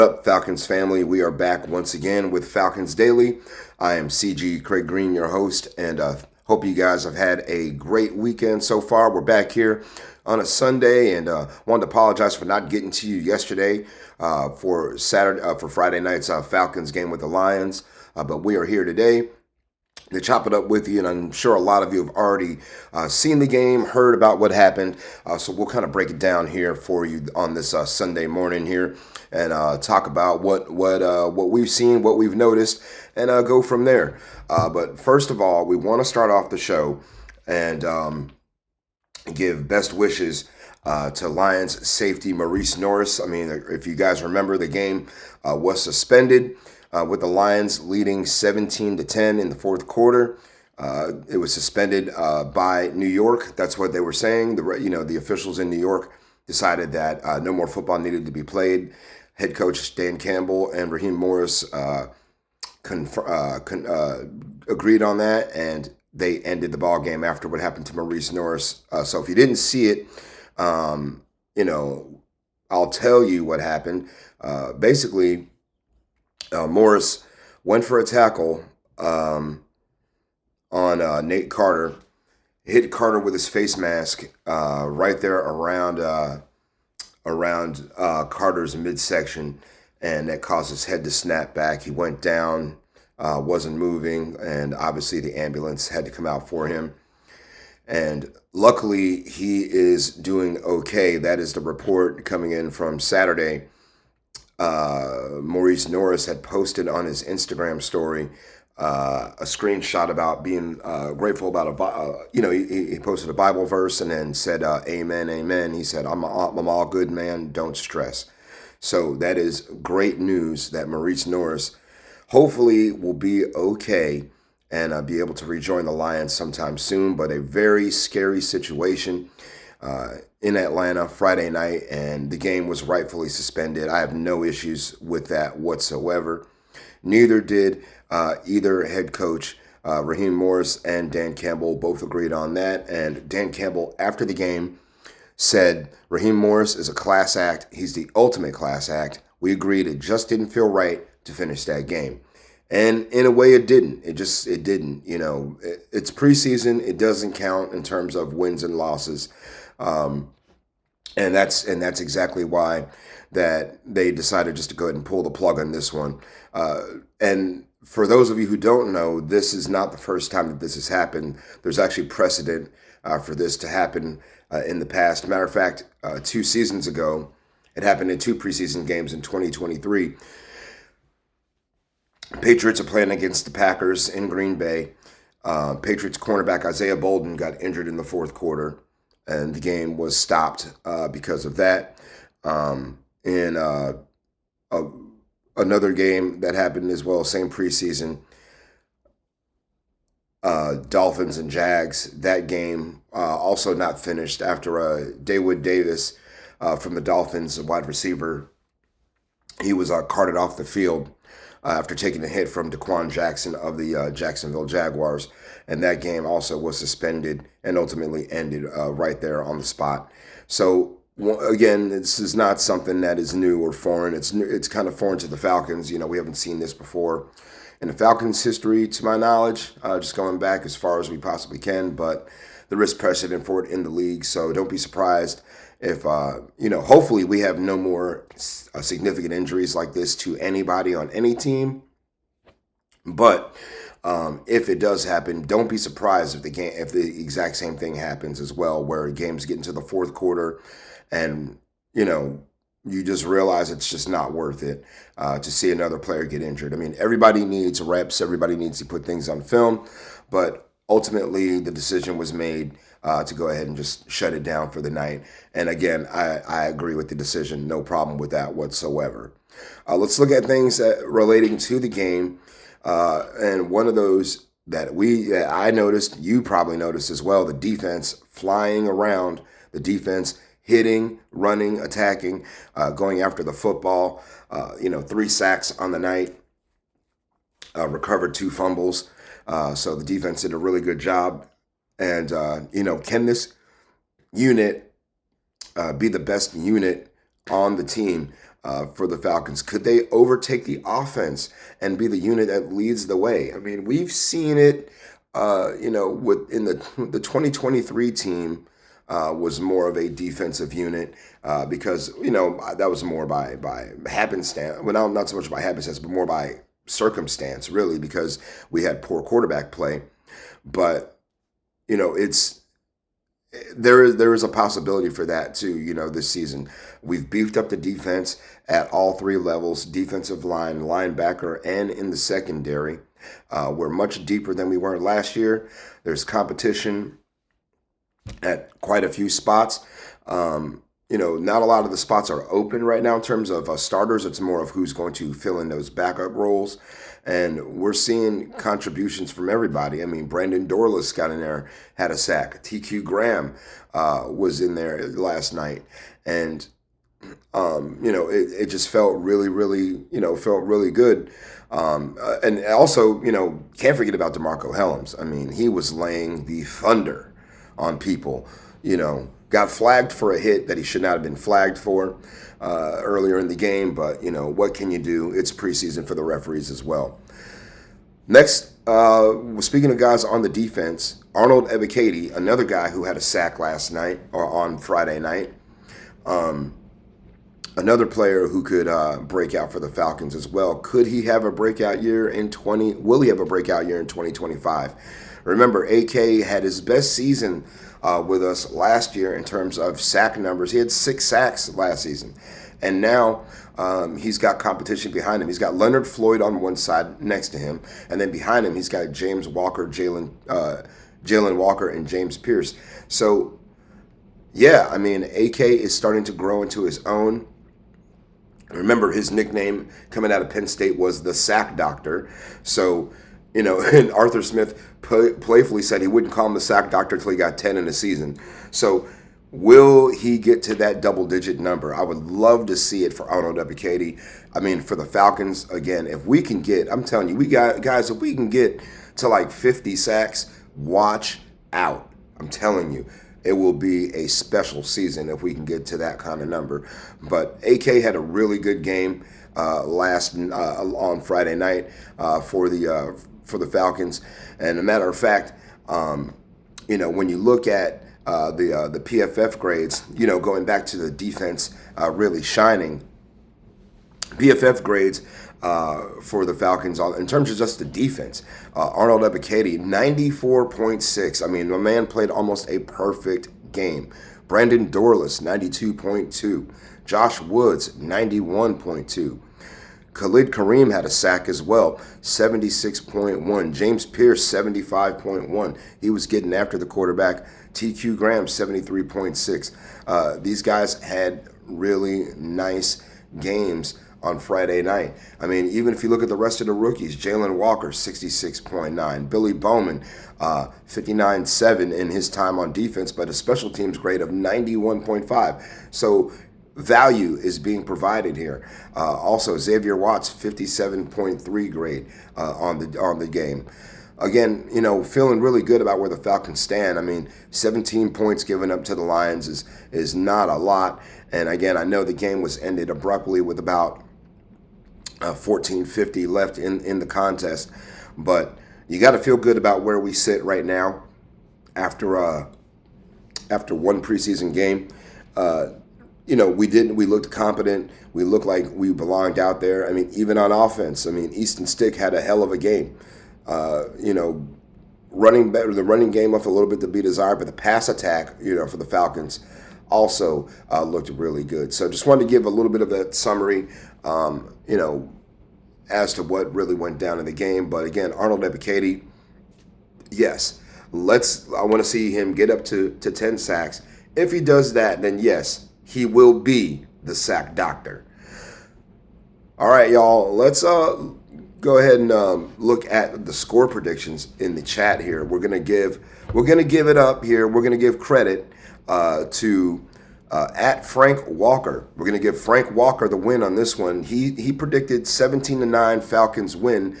Up, Falcons family? We are back once again with Falcons Daily. I am CG Craig Green, your host, and hope you guys have had a great weekend so far. We're back here on a Sunday, and wanted to apologize for not getting to you yesterday for Friday night's Falcons game with the Lions, but we are here today to chop it up with you, and I'm sure a lot of you have already seen the game, heard about what happened. So we'll kind of break it down here for you on this Sunday morning here, and talk about what we've seen, what we've noticed, and go from there. But first of all, we want to start off the show and give best wishes to Lions safety Maurice Norris. I mean, if you guys remember, the game was suspended with the Lions leading 17-10 in the fourth quarter. It was suspended by New York. That's what they were saying. The officials in New York decided that no more football needed to be played. Head coach Dan Campbell and Raheem Morris agreed on that, and they ended the ball game after what happened to Maurice Norris. So if you didn't see it, I'll tell you what happened. Basically, Morris went for a tackle on Nate Carter, hit Carter with his face mask right there around Carter's midsection, and that caused his head to snap back. He went down, wasn't moving, and obviously the ambulance had to come out for him. And luckily, he is doing okay. That is the report coming in from Saturday. Maurice Norris had posted on his Instagram story a screenshot about being grateful about he posted a Bible verse and then said, "Amen, amen." He said, "I'm all good, man. Don't stress." So that is great news that Maurice Norris hopefully will be okay and be able to rejoin the Lions sometime soon. But a very scary situation in Atlanta Friday night, and the game was rightfully suspended. I have no issues with that whatsoever. Neither did either head coach. Raheem Morris and Dan Campbell both agreed on that. And Dan Campbell, after the game, said Raheem Morris is a class act. He's the ultimate class act. We agreed it just didn't feel right to finish that game. And in a way, it didn't. It didn't. It's preseason. It doesn't count in terms of wins and losses. And that's exactly why that they decided just to go ahead and pull the plug on this one. And for those of you who don't know, this is not the first time that this has happened. There's actually precedent for this to happen in the past. Matter of fact, 2 seasons ago, it happened in 2 preseason games in 2023. Patriots are playing against the Packers in Green Bay. Patriots cornerback Isaiah Bolden got injured in the fourth quarter, and the game was stopped because of that. In another game that happened as well, same preseason, Dolphins and Jags, that game also not finished after Dawood Davis from the Dolphins, a wide receiver, he was carted off the field after taking a hit from Daquan Jackson of the Jacksonville Jaguars. And that game also was suspended and ultimately ended right there on the spot. So, again, this is not something that is new or foreign. It's kind of foreign to the Falcons. We haven't seen this before in the Falcons' history, to my knowledge, just going back as far as we possibly can. But there is precedent for it in the league, so don't be surprised if, hopefully we have no more significant injuries like this to anybody on any team. But if it does happen, don't be surprised if the exact same thing happens as well, where games get into the fourth quarter and, you just realize it's just not worth it to see another player get injured. I mean, everybody needs reps. Everybody needs to put things on film. But ultimately, the decision was made to go ahead and just shut it down for the night. And again, I agree with the decision. No problem with that whatsoever. Let's look at things relating to the game. And one of those that I noticed, you probably noticed as well, the defense flying around, the defense hitting, running, attacking, going after the football. 3 sacks on the night, recovered 2 fumbles. So the defense did a really good job. And, can this unit be the best unit on the team? for the Falcons. Could they overtake the offense and be the unit that leads the way? I mean, we've seen it, within the 2023 team. Was more of a defensive unit because that was more by happenstance. Well, not so much by happenstance, but more by circumstance, really, because we had poor quarterback play. But it's there is a possibility for that too. This season we've beefed up the defense at all three levels: defensive line, linebacker, and in the secondary. We're much deeper than we were last year. There's competition at quite a few spots. Not a lot of the spots are open right now in terms of starters. It's more of who's going to fill in those backup roles. And we're seeing contributions from everybody. I mean, Brandon Dorlus got in there, had a sack. TQ Graham was in there last night. And, it just felt really, really, felt really good. And also, can't forget about DeMarco Hellams. I mean, he was laying the thunder on people, got flagged for a hit that he should not have been flagged for earlier in the game. But, what can you do? It's preseason for the referees as well. Next, speaking of guys on the defense, Arnold Ebiketie, another guy who had a sack last night or on Friday night. Another player who could break out for the Falcons as well. Could he have a breakout year will he have a breakout year in 2025? Remember, AK had his best season with us last year in terms of sack numbers. He had 6 sacks last season. And now he's got competition behind him. He's got Leonard Floyd on one side next to him. And then behind him, he's got James Walker, Jalen Walker, and James Pierce. So, yeah, I mean, AK is starting to grow into his own. Remember, his nickname coming out of Penn State was the Sack Doctor. So, and Arthur Smith playfully said he wouldn't call him the Sack Doctor until he got 10 in a season. So will he get to that double-digit number? I would love to see it for Arnold Ebiketie. I mean, for the Falcons, again, if we can get, I'm telling you, if we can get to like 50 sacks, watch out. I'm telling you. It will be a special season if we can get to that kind of number. But AK had a really good game on Friday night for the Falcons. And a matter of fact, when you look at the PFF grades, going back to the defense really shining, PFF grades for the Falcons in terms of just the defense. Arnold Ebiketie, 94.6. I mean, my man played almost a perfect game. Brandon Dorlus, 92.2. Josh Woods, 91.2. Khalid Kareem had a sack as well, 76.1. James Pierce, 75.1. He was getting after the quarterback. TQ Graham, 73.6. These guys had really nice games on Friday night. I mean, even if you look at the rest of the rookies, Jalen Walker, 66.9. Billy Bowman, 59.7 in his time on defense, but a special teams grade of 91.5. So value is being provided here. Also, Xavier Watts, 57.3 grade on the game. Again, feeling really good about where the Falcons stand. I mean, 17 points given up to the Lions is not a lot. And again, I know the game was ended abruptly with about 14:50 left in the contest, but you got to feel good about where we sit right now after one preseason game. We looked competent. We looked like we belonged out there. I mean, even on offense. I mean, Easton Stick had a hell of a game. Running better. The running game left a little bit to be desired, but the pass attack, for the Falcons also looked really good. So just wanted to give a little bit of that summary, as to what really went down in the game. But again, Arnold Ebiketie, yes, I want to see him get up to 10 sacks. If he does that, then yes, he will be the Sack Doctor. All right, y'all, let's go ahead and look at the score predictions in the chat here. We're gonna give it up here. We're gonna give credit to at Frank Walker. We're gonna give Frank Walker the win on this one. He predicted 17-9 Falcons win.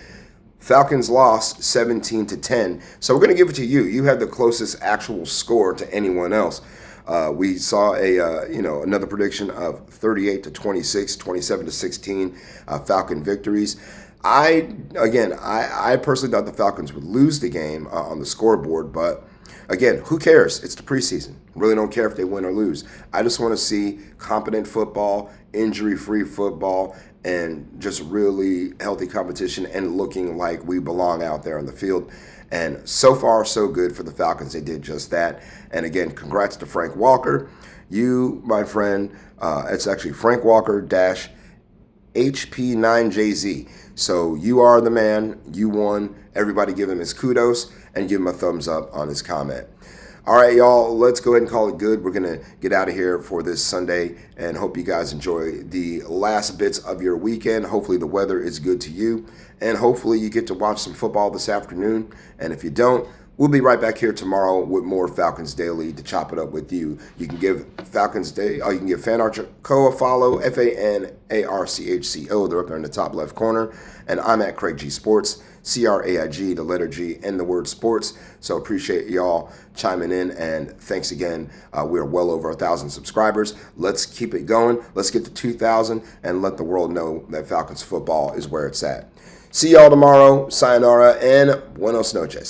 Falcons lost 17-10. So we're gonna give it to you. You had the closest actual score to anyone else. We saw another prediction of 38-26, 27-16 Falcon victories. I personally thought the Falcons would lose the game on the scoreboard, but again, who cares? It's the preseason. Really don't care if they win or lose. I just want to see competent football, injury-free football, and just really healthy competition and looking like we belong out there on the field. And so far, so good for the Falcons. They did just that. And again, congrats to Frank Walker. You, my friend, it's actually Frank Walker HP9JZ. So you are the man. You won. Everybody give him his kudos and give him a thumbs up on his comment. All right, y'all, let's go ahead and call it good. We're going to get out of here for this Sunday and hope you guys enjoy the last bits of your weekend. Hopefully the weather is good to you, and hopefully you get to watch some football this afternoon. And if you don't, we'll be right back here tomorrow with more Falcons Daily to chop it up with you. You can give Falcons Daily, you can give Fanarcho a follow, FANARCHCO. They're up there in the top left corner. And I'm at Craig G Sports, CRAIG, the letter G, and the word sports. So appreciate y'all chiming in, and thanks again. We're well over 1,000 subscribers. Let's keep it going. Let's get to 2,000 and let the world know that Falcons football is where it's at. See y'all tomorrow. Sayonara and buenos noches.